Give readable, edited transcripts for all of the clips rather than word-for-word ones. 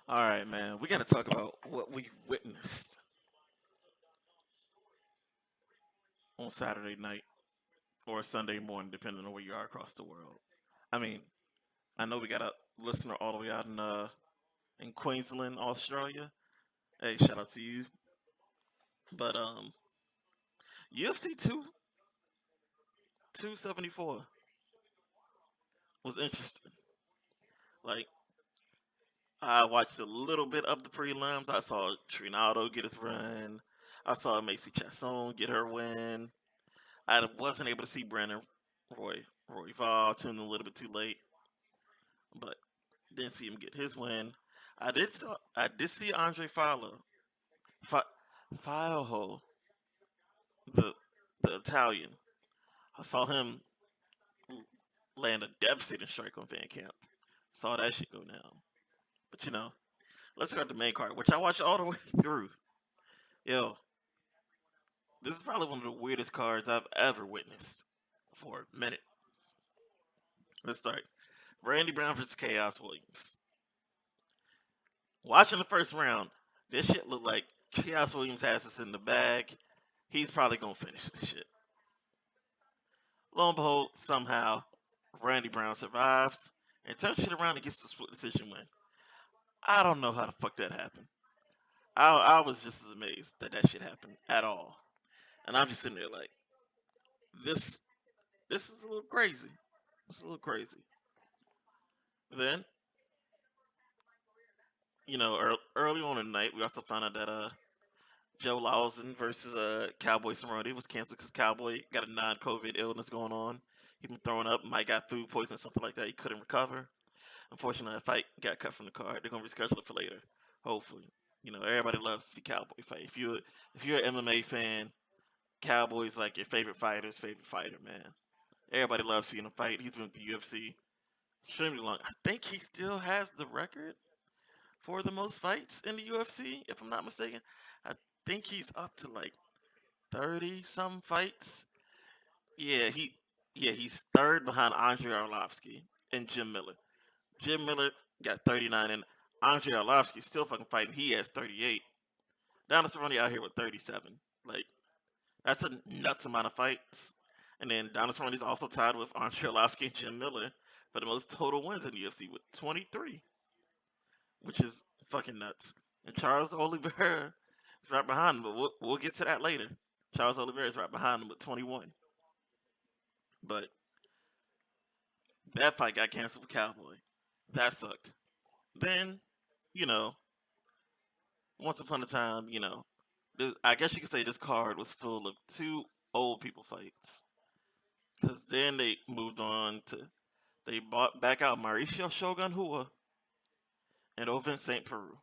All right, man. We got to talk about what we witnessed on Saturday night or Sunday morning, depending on where you are across the world. I mean, I know we got a listener all the way out in Queensland, Australia. Hey, shout out to you. But UFC 274 was interesting. Like I watched a little bit of the prelims. I saw Trinaldo get his run. I saw Macy Chasson get her win. I wasn't able to see Brandon Roy Val tuned in a little bit too late, but didn't see him get his win. I did see Andre Fi, Fialho, the the Italian. I saw him land a devastating strike on Van Camp. Saw that shit go down. But let's go to the main card, which I watched all the way through. Yo, this is probably one of the weirdest cards I've ever witnessed for a minute. Let's start. Randy Brown versus Chaos Williams. Watching the first round, this shit looked like Chaos Williams has this in the bag. He's probably gonna finish this shit. Lo and behold, somehow Randy Brown survives and turns shit around and gets the split decision win. I don't know how the fuck that happened. I was just as amazed that that shit happened at all. And I'm just sitting there like, this this is a little crazy. It's a little crazy. Then, early on in the night, we also found out that Joe Lawson versus Cowboy Cerrone was canceled because Cowboy got a non-COVID illness going on. He been throwing up, might got food poisoning, something like that. He couldn't recover. Unfortunately, the fight got cut from the card. They're gonna reschedule it for later. Hopefully, everybody loves to see Cowboy fight. If you're an MMA fan, Cowboy's like your favorite fighter's favorite fighter, man. Everybody loves seeing him fight. He's been with the UFC extremely long. I think he still has the record for the most fights in the UFC, if I'm not mistaken. I think he's up to like 30 some fights. Yeah, he's third behind Andre Arlovsky and Jim Miller. Jim Miller got 39 and Andre Arlovsky still fucking fighting. He has 38. Donald Cerrone out here with 37. Like that's a nuts amount of fights. And then Donald Cerrone's also tied with Andre Arlovsky and Jim Miller for the most total wins in the UFC with 23, which is fucking nuts. And Charles Oliveira is right behind him, but we'll get to that later. Charles Oliveira is right behind him with 21. But that fight got canceled for Cowboy. That sucked. Then, you know, once upon a time, I guess you could say this card was full of two old people fights. Because then they moved on to, they bought back out Mauricio Shogun Hua and Oven St. Peru.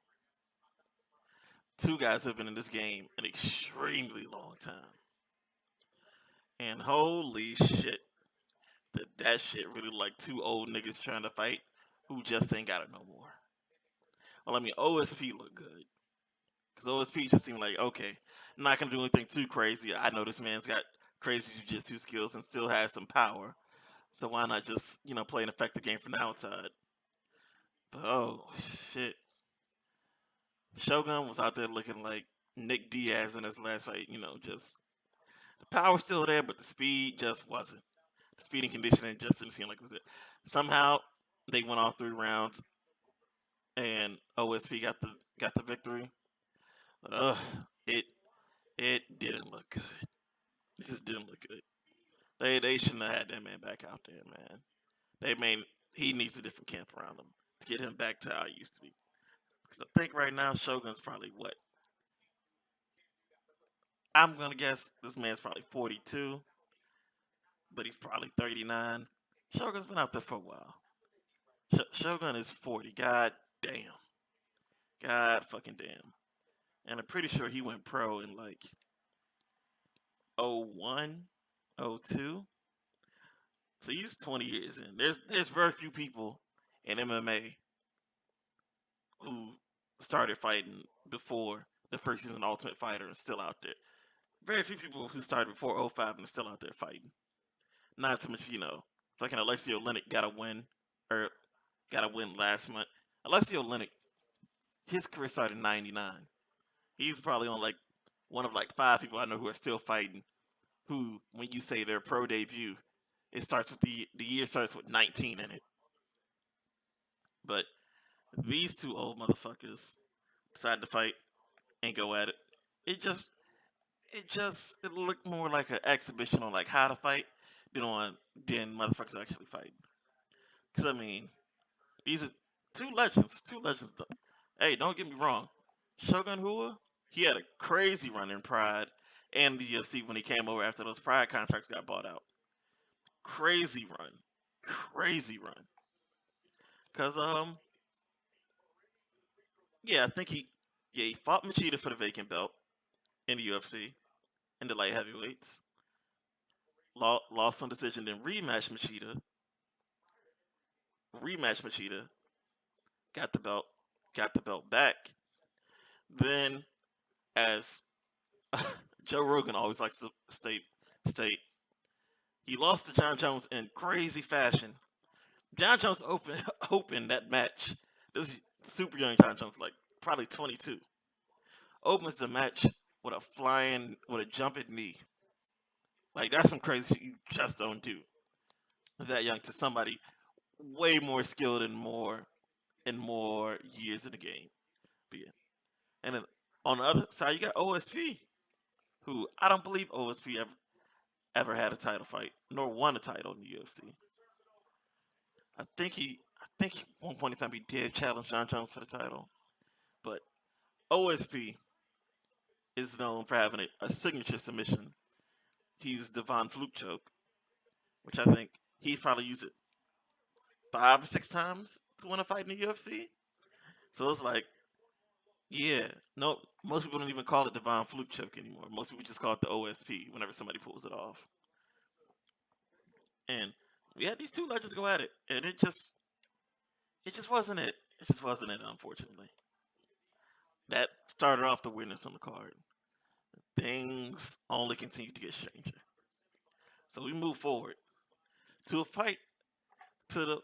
Two guys who have been in this game an extremely long time. And holy shit, that shit really like two old niggas trying to fight who just ain't got it no more. Well, I mean, OSP looked good. Because OSP just seemed like, okay, I'm not going to do anything too crazy. I know this man's got crazy jiu-jitsu skills and still has some power. So why not just, play an effective game from the outside? But oh, shit. Shogun was out there looking like Nick Diaz in his last fight, just the power still there, but the speed just wasn't. The speed and conditioning just didn't seem like it was it. Somehow they went all 3 rounds and OSP got the victory. But it it didn't look good. It just didn't look good. They shouldn't have had that man back out there, man. They made he needs a different camp around him to get him back to how he used to be. Because I think right now Shogun's probably what? I'm gonna guess this man's probably 42, but he's probably 39. Shogun's been out there for a while. Shogun is 40. God damn. God fucking damn. And I'm pretty sure he went pro in like '01, '02. So he's 20 years in. There's very few people in MMA who started fighting before the first season of Ultimate Fighter and still out there. Very few people who started before '05 and are still out there fighting. Not to mention, fucking Alexio Olenek got a win or got a win last month. Alexio Olenek His career started in '99. He's probably on like one of like 5 people I know who are still fighting. Who, when you say their pro debut, it starts with the year starts with 19 in it. But these two old motherfuckers decided to fight and go at it. It just it looked more like an exhibition on like how to fight than motherfuckers actually fighting. Cause I mean, these are two legends. Hey, don't get me wrong, Shogun Rua, he had a crazy run in Pride and the UFC when he came over after those Pride contracts got bought out. Crazy run, crazy run. Cause yeah, I think he fought Machida for the vacant belt in the UFC in the light heavyweights. Lost on decision, then rematch Machida, got the belt, got the belt back. Then, as Joe Rogan always likes to state he lost to John Jones in crazy fashion. John Jones opened that match. This super young John Jones, like probably 22, opens the match with a jumping knee. Like that's some crazy shit you just don't do that young to somebody way more skilled and more years in the game. But yeah. And then on the other side, you got OSP, who I don't believe OSP ever had a title fight nor won a title in the UFC. I think at one point in time he did challenge John Jones for the title, but OSP is known for having a signature submission. He used Devon Fluke choke, which I think he's probably used it 5 or 6 times to win a fight in the UFC. So it's like, yeah, no, most people don't even call it Devon Fluke choke anymore. Most people just call it the OSP whenever somebody pulls it off. And we had these two legends go at it, and it just wasn't it. It just wasn't it, unfortunately. That started off the weirdness on the card. Things only continued to get stranger. So we move forward to a fight to the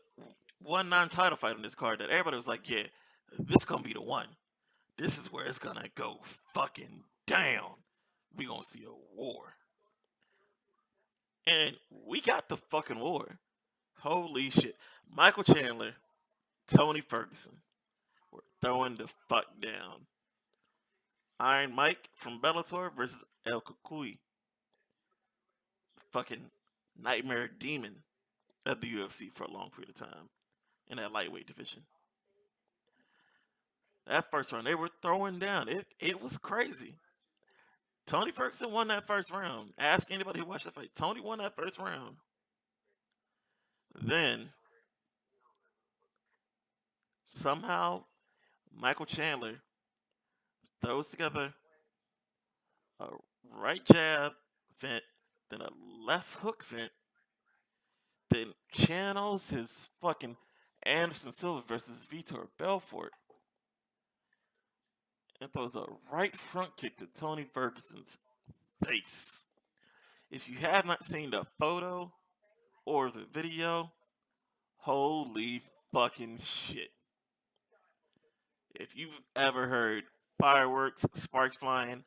one non-title fight on this card that everybody was like, yeah, this gonna be the one. This is where it's gonna go fucking down. We gonna see a war. And we got the fucking war. Holy shit. Michael Chandler, Tony Ferguson were throwing the fuck down. Iron Mike from Bellator versus El Kukui, fucking nightmare demon of the UFC for a long period of time in that lightweight division. That first round, they were throwing down. It was crazy. Tony Ferguson won that first round. Ask anybody who watched the fight. Tony won that first round. Then somehow Michael Chandler throws together a right jab vent, then a left hook vent, then channels his fucking Anderson Silva versus Vitor Belfort and throws a right front kick to Tony Ferguson's face. If you have not seen the photo or the video, holy fucking shit. If you've ever heard fireworks, sparks flying,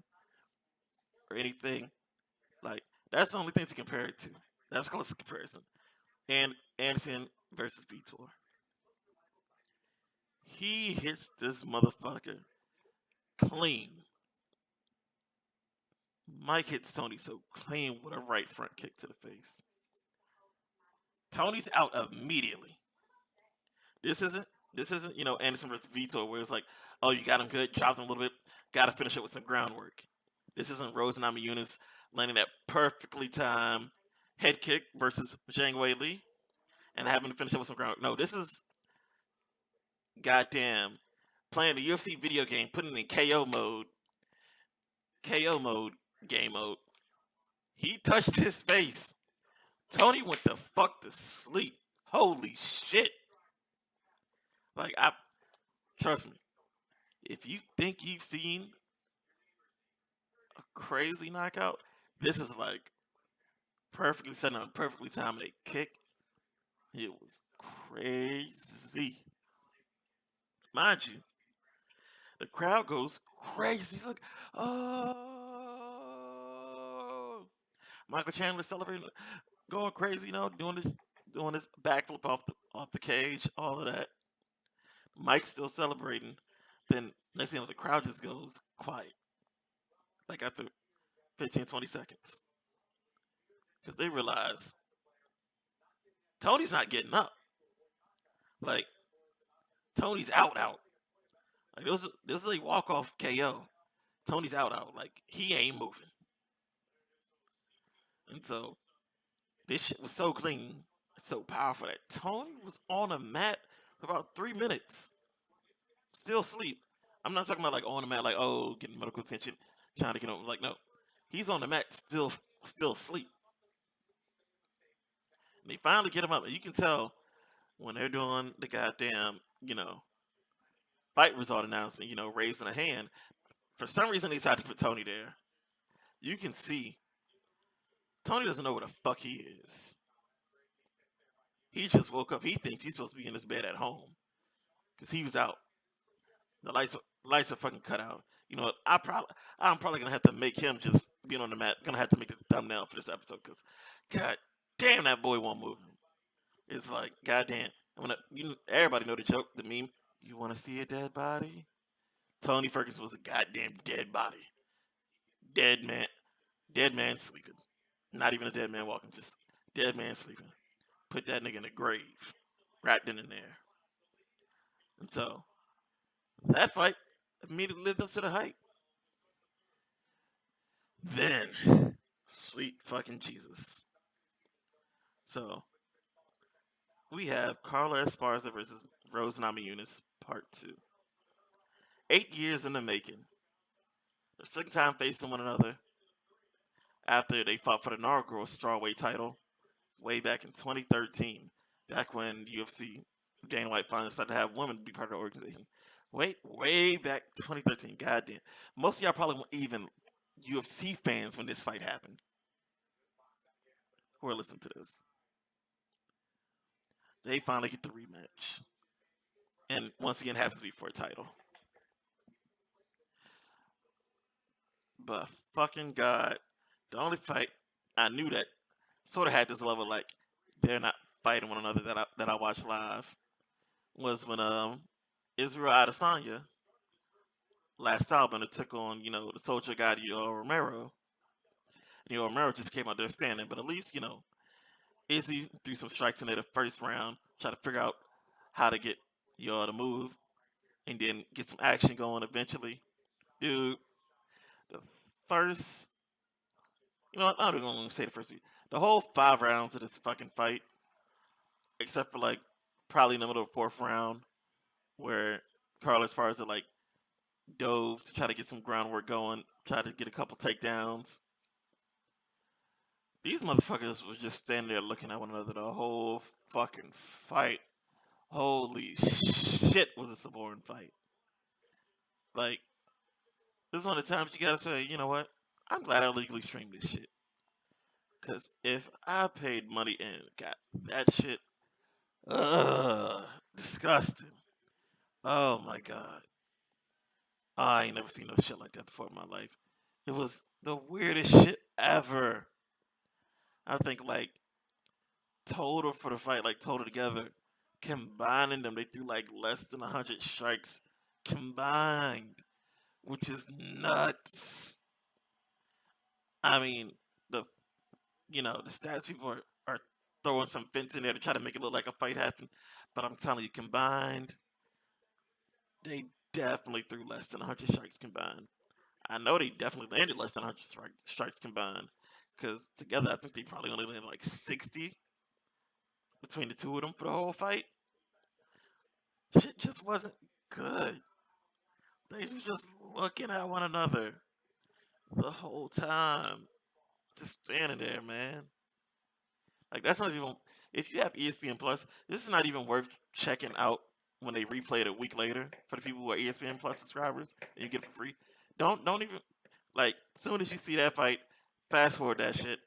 or anything, like that's the only thing to compare it to. That's close comparison. And Anderson versus Vitor. He hits this motherfucker clean. Mike hits Tony so clean with a right front kick to the face. Tony's out immediately. This isn't Anderson versus Vitor where it's like, oh, you got him good, dropped him a little bit, got to finish it with some groundwork. This isn't Rose Namajunas landing that perfectly timed head kick versus Zhang Wei Li and having to finish it with some ground. No, this is goddamn playing the UFC video game, putting it in KO mode, game mode. He touched his face. Tony went the fuck to sleep. Holy shit. Like I trust me. If you think you've seen a crazy knockout, this is like perfectly set up, perfectly timed a kick. It was crazy. Mind you, The crowd goes crazy. He's like, oh. Michael Chandler celebrating, going crazy, doing this backflip off the cage, all of that. Mike's still celebrating. Then next thing you know, the crowd just goes quiet, like after 15, 20 seconds, because they realize Tony's not getting up. Like Tony's out. Like this is a walk off KO. Tony's out. Like he ain't moving. And so this shit was so clean, so powerful that Tony was on a mat for about 3 minutes, still asleep. I'm not talking about like on the mat, like oh, getting medical attention, trying to get him. Like no, he's on the mat, still asleep. And they finally get him up, and you can tell when they're doing the goddamn, fight result announcement, raising a hand. For some reason, they decided to put Tony there. You can see Tony doesn't know where the fuck he is. He just woke up. He thinks he's supposed to be in his bed at home because he was out. The lights are fucking cut out. You know what? I'm probably gonna have to make him just being on the mat. Gonna have to make the thumbnail for this episode because, god damn, that boy won't move. It's like goddamn. Everybody know the joke, the meme. You want to see a dead body? Tony Ferguson was a goddamn dead body. Dead man. Dead man sleeping. Not even a dead man walking, just dead man sleeping. Put that nigga in a grave. Right then and there. And so, that fight immediately lived up to the hype. Then, sweet fucking Jesus. So, we have Carla Esparza versus Rose Namajunas Part 2. 8 years in the making. Their second time facing one another after they fought for the inaugural strawweight title way back in 2013, back when UFC, Dana White finally decided to have women be part of the organization. Way back 2013. Goddamn. Most of y'all probably weren't even UFC fans when this fight happened. Who are listening to this? They finally get the rematch. And once again, happens to be for a title. But fucking God, the only fight I knew that sort of had this level like they're not fighting one another that I watched live was when Israel Adesanya last album took on the soldier guy Romero. Romero just came out there standing, but at least Izzy threw some strikes in there the first round, try to figure out how to get to move, and then get some action going eventually. Dude, the first, I'm not even gonna say the first. The whole 5 rounds of this fucking fight, except for like probably in the middle of the fourth round, where Carlos Esparza like dove to try to get some groundwork going, try to get a couple takedowns. These motherfuckers were just standing there looking at one another the whole fucking fight. Holy shit, was this a boring fight. Like, this is one of the times you gotta say, you know what? I'm glad I legally streamed this shit. Because if I paid money and got that shit, disgusting. Oh my god. I ain't never seen no shit like that before in my life. It was the weirdest shit ever. I think like total for the fight, like total together, combining them, they threw like less than 100 strikes combined, which is nuts. I mean, the the stats people are throwing some fence in there to try to make it look like a fight happened, but I'm telling you, combined, they definitely threw less than 100 strikes combined. I know they definitely landed less than 100 strikes combined, because together I think they probably only landed like 60 between the two of them for the whole fight. Shit just wasn't good. They was just looking at one another the whole time, just standing there, man. Like that's not even. If you have ESPN Plus, this is not even worth checking out when they replay it a week later for the people who are ESPN Plus subscribers and you get it for free. Don't even like. Soon as you see that fight, fast forward that shit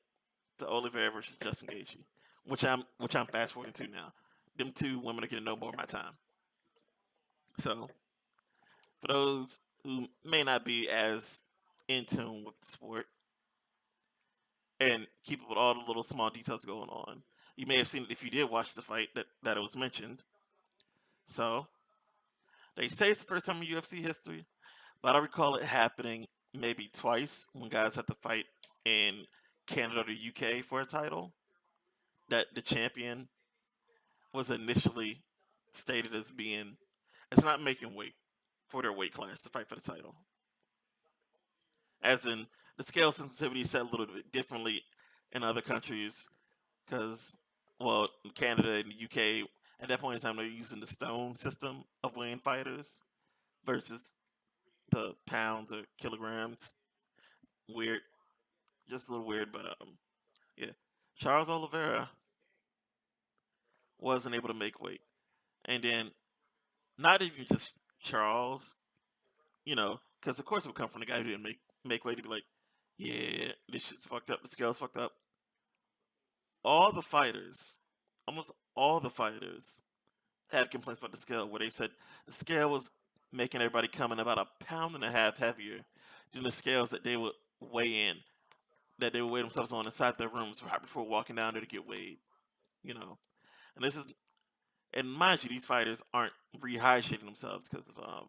to Oliveira versus Justin Gaethje, which I'm fast forwarding to now. Them two women are getting no more of my time. So For those who may not be as in tune with the sport and keep up with all the little small details going on, you may have seen it if you did watch the fight that it was mentioned. So they say it's the first time in UFC history, but I recall it happening maybe twice when guys had to fight in Canada or the UK for a title. That the champion was initially stated as being it's not making weight for their weight class to fight for the title. As in the scale sensitivity is set a little bit differently in other countries because well in Canada and the UK at that point in time they're using the stone system of weighing fighters versus the pounds or kilograms. Weird, just a little weird, but yeah. Charles Oliveira wasn't able to make weight, and then not even just Charles, because of course it would come from the guy who didn't make weight to be like, yeah, this shit's fucked up, the scale's fucked up. All the fighters, almost all the fighters, had complaints about the scale where they said the scale was making everybody come in about a pound and a half heavier than the scales that they would weigh in, that they would weigh themselves on inside their rooms right before walking down there to get weighed. You know, and this is and mind you, these fighters aren't rehydrating themselves because of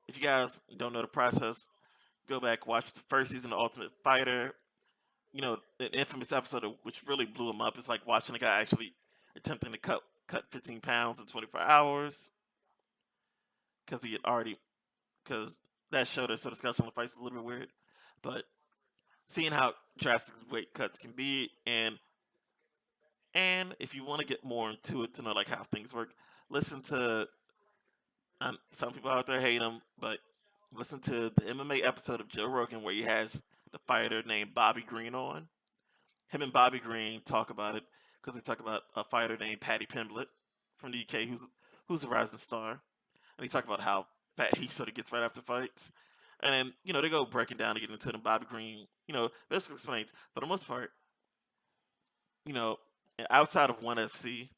if you guys don't know the process, go back watch the first season of Ultimate Fighter. An infamous episode of, which really blew him up. It's like watching a guy actually attempting to cut 15 pounds in 24 hours because he had already because that showed us sort of skeletal fights a little bit weird, but seeing how drastic weight cuts can be and if you want to get more into it to know like how things work, listen to some people out there hate him, but listen to the MMA episode of Joe Rogan where he has the fighter named Bobby Green on. Him and Bobby Green talk about it because they talk about a fighter named Paddy Pimblett from the UK who's a rising star, and he talk about how fat he sort of gets right after fights, and then they go breaking down and getting into it. And Bobby Green, basically explains for the most part, you know, outside of ONE FC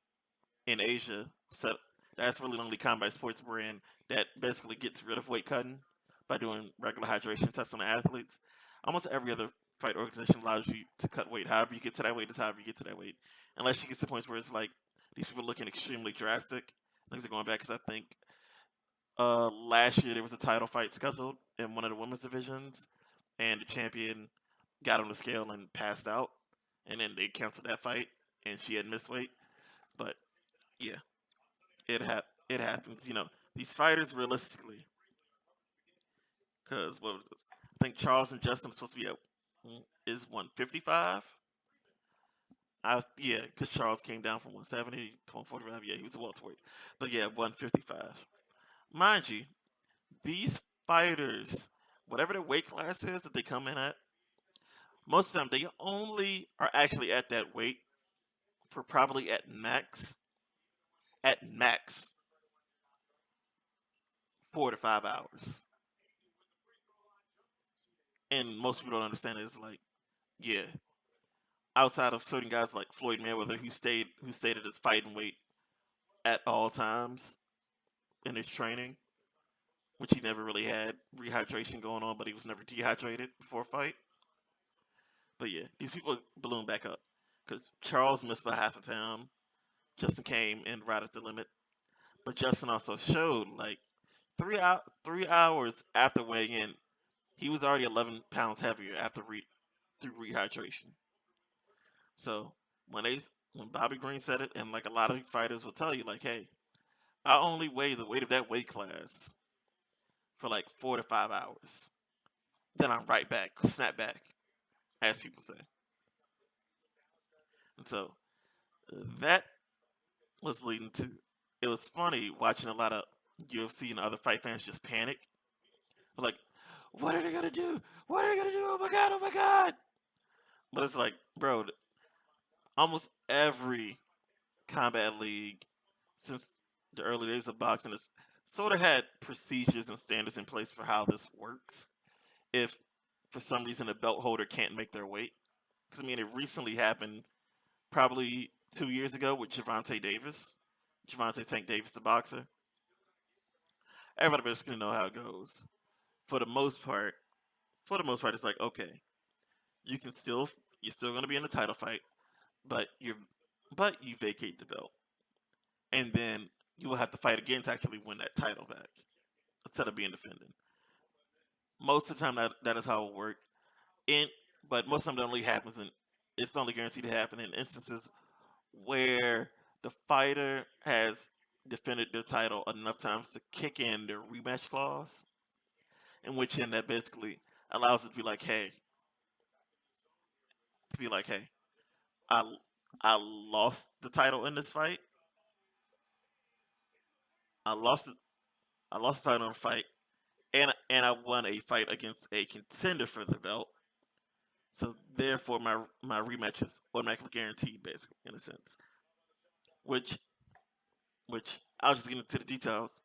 in Asia, so that's really the only combat sports brand that basically gets rid of weight cutting by doing regular hydration tests on the athletes. Almost every other fight organization allows you to cut weight. However you get to that weight is however you get to that weight. Unless you get to the points where it's like these people looking extremely drastic. Things are going back because I think last year there was a title fight scheduled in one of the women's divisions, and the champion got on the scale and passed out, and then they canceled that fight, and she had missed weight. But yeah, it happens. These fighters realistically, because what was this? I think Charles and Justin are supposed to be at is 155. Yeah, because Charles came down from 170 to 145. Yeah, he was a welterweight, but yeah, 155. Mind you, these fighters, whatever their weight class is that they come in at, most of the time they only are actually at that weight for probably at max 4 to 5 hours. And most people don't understand it. It's like, yeah, outside of certain guys like Floyd Mayweather, who stayed at his fighting weight at all times in his training, which he never really had rehydration going on, but he was never dehydrated before a fight. But yeah, these people balloon back up because Charles missed by half a pound. Justin came in right at the limit, but Justin also showed like 3 hours after weighing in, he was already 11 pounds heavier through rehydration. So when Bobby Green said it, and like a lot of these fighters will tell you, like, hey, I only weigh the weight of that weight class for like 4 to 5 hours. Then I'm right back, snap back, as people say. And so that was leading to. It was funny watching a lot of UFC and other fight fans just panic. Like, what are they gonna do? What are they gonna do? Oh my god! Oh my god! But it's like, bro, almost every combat league since the early days of boxing has sort of had procedures and standards in place for how this works. If for some reason a belt holder can't make their weight, because I mean it recently happened probably 2 years ago with Javante Davis, Javante Tank Davis, the boxer. everybody basically know how it goes. For the most part, it's like okay, you can still you're still gonna be in the title fight, but you vacate the belt, and then you will have to fight again to actually win that title back instead of being defended. Most of the time, that is how it works. In but most of them only happens in it's only guaranteed to happen in instances where the fighter has defended their title enough times to kick in their rematch clause, in which end that basically allows it to be like, hey, I I lost the title in this fight. I lost it. I lost the title in a fight, and I won a fight against a contender for the belt. So therefore, my rematch is automatically guaranteed, basically in a sense. Which I'll just get into the details.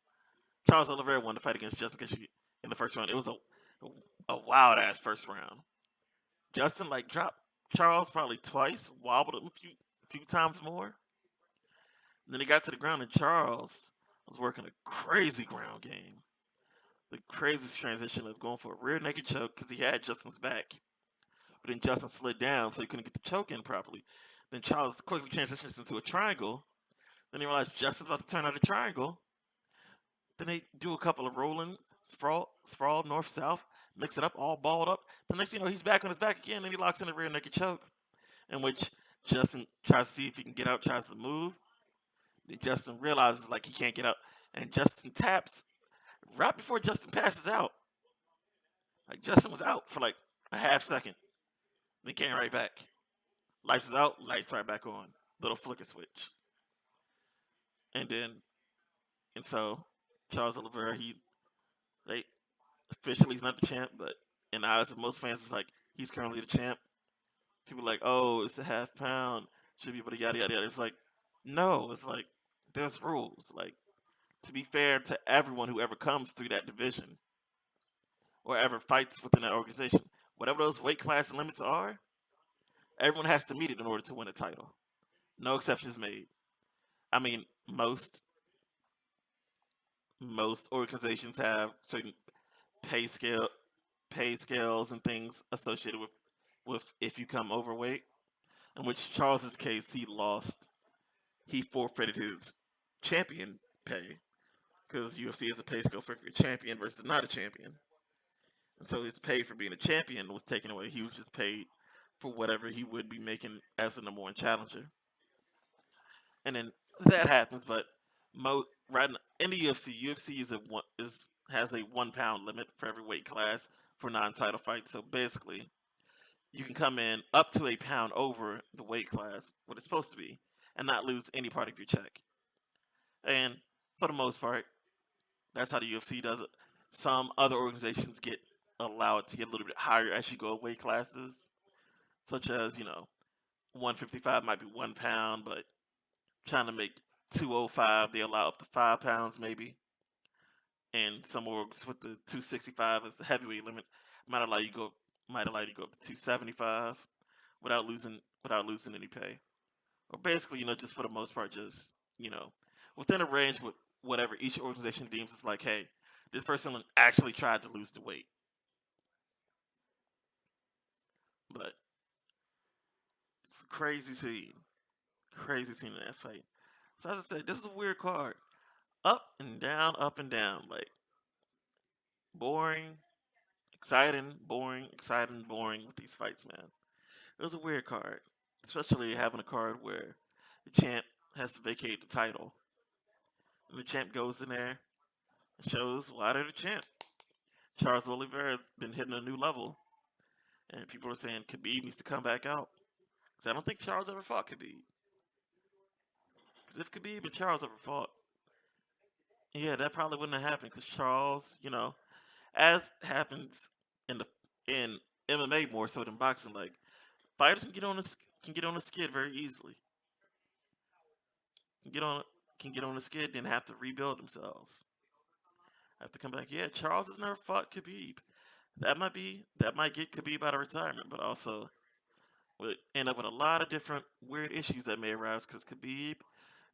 Charles Oliveira won the fight against Justin Gaethje in the first round. It was a wild ass first round. Justin like dropped Charles probably twice, wobbled him a few times more. Then he got to the ground and Charles was working a crazy ground game. The craziest transition of going for a rear naked choke because he had Justin's back. But then Justin slid down so he couldn't get the choke in properly. Then Charles quickly transitions into a triangle. Then he realized Justin's about to turn out a triangle. Then they do a couple of rolling, sprawl, north, south, mix it up, all balled up. The next thing you know, he's back on his back again, and he locks in a rear naked choke, in which Justin tries to see if he can get out, tries to move. Then Justin realizes like he can't get out, and Justin taps right before Justin passes out. Like Justin was out for like a half second, then came right back. Lights is out, lights right back on. Little flicker switch, and then and so Charles Oliveira, they officially he's not the champ, but in the eyes of most fans, it's like he's currently the champ. People are like, oh, it's a half pound, should be able to yada yada yada. It's like, no, it's like there's rules. Like to be fair to everyone who ever comes through that division or ever fights within that organization, whatever those weight class limits are, everyone has to meet it in order to win a title. No exceptions made. I mean, most organizations have certain pay scale pay scales and things associated with if you come overweight. In which Charles's case, he forfeited his champion pay because UFC has a pay scale for if you're a champion versus not a champion. And so his pay for being a champion was taken away. He was just paid for whatever he would be making as the number one challenger. And then that happens, but right in the UFC has a 1 pound limit for every weight class for non-title fights. So basically, you can come in up to a pound over the weight class, what it's supposed to be, and not lose any part of your check. And for the most part, that's how the UFC does it. Some other organizations allow it to get a little bit higher as you go weight classes, such as 155 might be 1 pound, but trying to make 205 they allow up to 5 pounds maybe, and some orgs with the 265 as the heavyweight limit might allow you go up to 275 without losing any pay. Or basically, just for the most part, just you know, within a range with whatever each organization deems is like, hey, this person actually tried to lose the weight. But it's a crazy scene in that fight. So as I said, this is a weird card, up and down, like boring, exciting, boring with these fights, man. It was a weird card, especially having a card where the champ has to vacate the title, and the champ goes in there and shows why they're the champ. Charles Oliveira has been hitting a new level, and people are saying Khabib needs to come back out. Because I don't think Charles ever fought Khabib. Because if Khabib and Charles ever fought, yeah, that probably wouldn't have happened. Because Charles, as happens in the in MMA more so than boxing, like fighters can get on the skid very easily. Can get on can get on the skid, then have to rebuild themselves. Have to come back. Yeah, Charles has never fought Khabib. That might get Khabib out of retirement, but also would end up with a lot of different weird issues that may arise because Khabib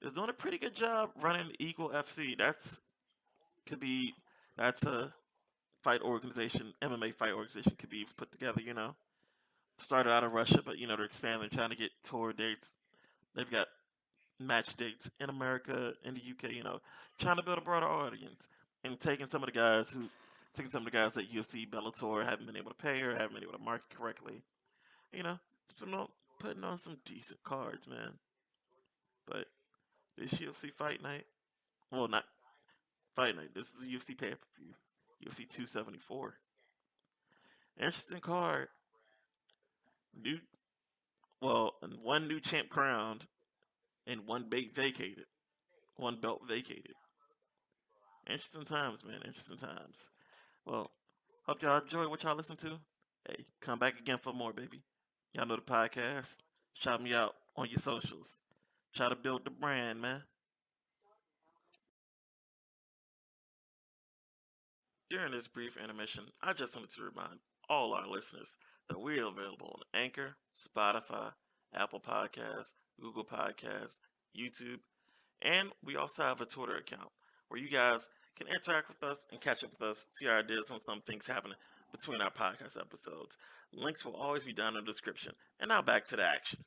is doing a pretty good job running Eagle FC. That's Khabib. That's a fight organization, MMA fight organization Khabib's put together. Started out of Russia, but they're expanding, trying to get tour dates. They've got match dates in America, in the UK. Trying to build a broader audience and taking some of the guys at UFC, Bellator haven't been able to pay or haven't been able to market correctly. You know, it's putting on some decent cards, man. But this UFC fight night, well, not fight night. This is a UFC pay per view, UFC 274. Interesting card. New, and one new champ crowned and one belt vacated. Interesting times, man. Interesting times. Well, hope y'all enjoy what y'all listen to. Hey, come back again for more, baby. Y'all know the podcast. Shout me out on your socials. Try to build the brand, man. During this brief intermission, I just wanted to remind all our listeners that we're available on Anchor, Spotify, Apple Podcasts, Google Podcasts, YouTube, and we also have a Twitter account where you guys can interact with us and catch up with us, see our ideas on some things happening between our podcast episodes. Links will always be down in the description. And now back to the action.